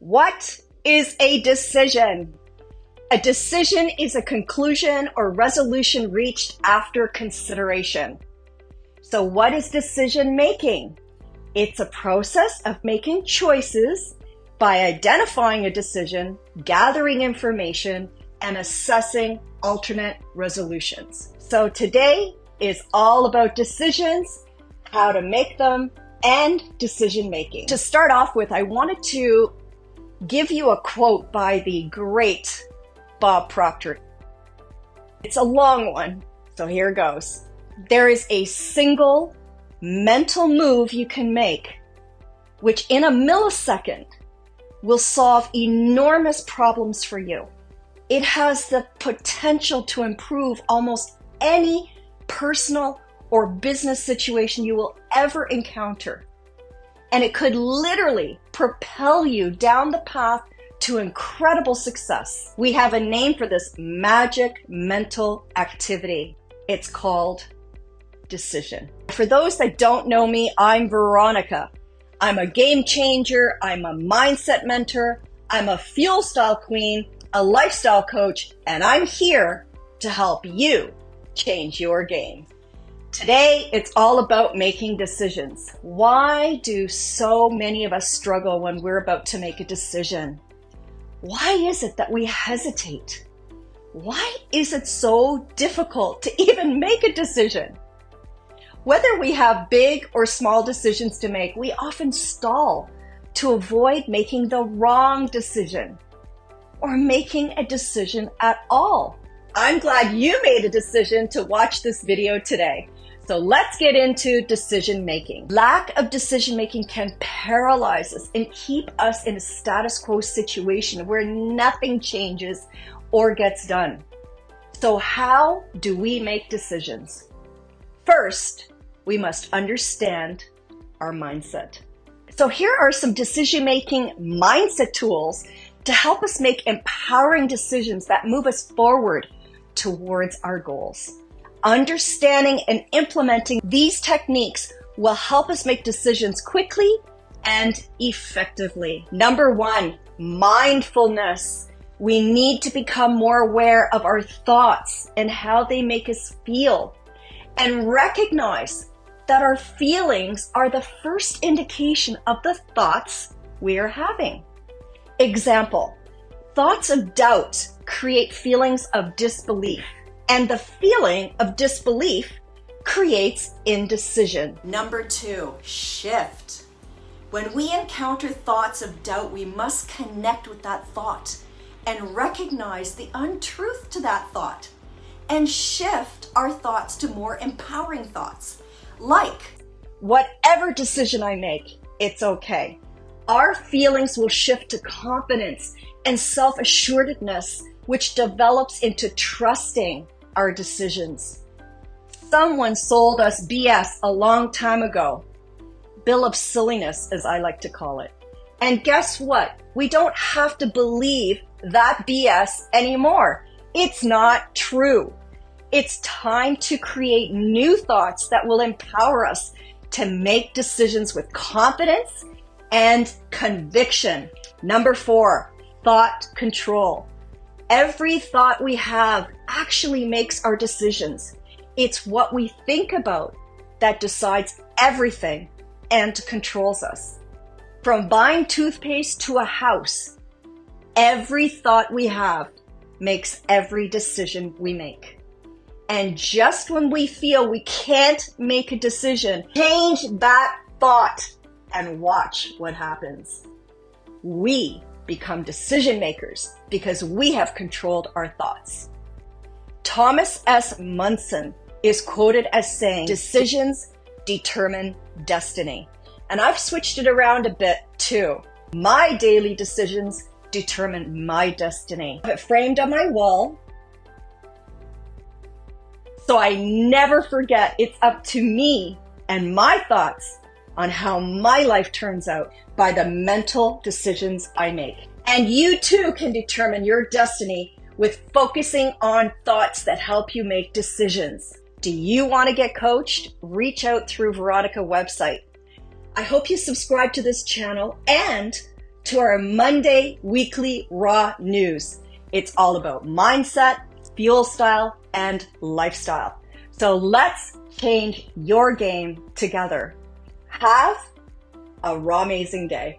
What is a decision? A decision is a conclusion or resolution reached after consideration. So what is decision making? It's a process of making choices by identifying a decision, gathering information, and assessing alternate resolutions. So today is all about decisions, how to make them, and decision making. To start off with, I wanted to give you a quote by the great Bob Proctor. It's a long one, so here it goes. There is a single mental move you can make, which in a millisecond will solve enormous problems for you. It has the potential to improve almost any personal or business situation you will ever encounter. And it could literally propel you down the path to incredible success. We have a name for this magic mental activity. It's called decision. For those that don't know me, I'm VeRAWonica. I'm a game changer. I'm a mindset mentor. I'm a fuel style queen, a lifestyle coach, and I'm here to help you change your game. Today, it's all about making decisions. Why do so many of us struggle when we're about to make a decision? Why is it that we hesitate? Why is it so difficult to even make a decision? Whether we have big or small decisions to make, we often stall to avoid making the wrong decision or making a decision at all. I'm glad you made a decision to watch this video today. So let's get into decision making. Lack of decision making can paralyze us and keep us in a status quo situation where nothing changes or gets done. So how do we make decisions? First, we must understand our mindset. So here are some decision-making mindset tools to help us make empowering decisions that move us forward towards our goals. Understanding and implementing these techniques will help us make decisions quickly and effectively. Number one, mindfulness. We need to become more aware of our thoughts and how they make us feel, and recognize that our feelings are the first indication of the thoughts we are having. Example, thoughts of doubt create feelings of disbelief, and the feeling of disbelief creates indecision. Number two, shift. When we encounter thoughts of doubt, we must connect with that thought and recognize the untruth to that thought and shift our thoughts to more empowering thoughts. Like, whatever decision I make, it's okay. Our feelings will shift to confidence and self-assuredness, which develops into trusting our decisions. Someone sold us BS a long time ago. Bill of silliness, as I like to call it. And guess what? We don't have to believe that BS anymore. It's not true. It's time to create new thoughts that will empower us to make decisions with confidence and conviction. Number four, thought control. Every thought we have actually makes our decisions. It's what we think about that decides everything and controls us. From buying toothpaste to a house, every thought we have makes every decision we make. And just when we feel we can't make a decision, change that thought and watch what happens. We become decision makers because we have controlled our thoughts. Thomas S. Munson is quoted as saying, "Decisions determine destiny." And I've switched it around a bit too. My daily decisions determine my destiny. I have it framed on my wall, so I never forget it's up to me and my thoughts on how my life turns out by the mental decisions I make. And you too can determine your destiny with focusing on thoughts that help you make decisions. Do you want to get coached? Reach out through VeRAWonica website. I hope you subscribe to this channel and to our Monday weekly Raw News. It's all about mindset, fuel style, and lifestyle. So let's change your game together. Have a raw amazing day.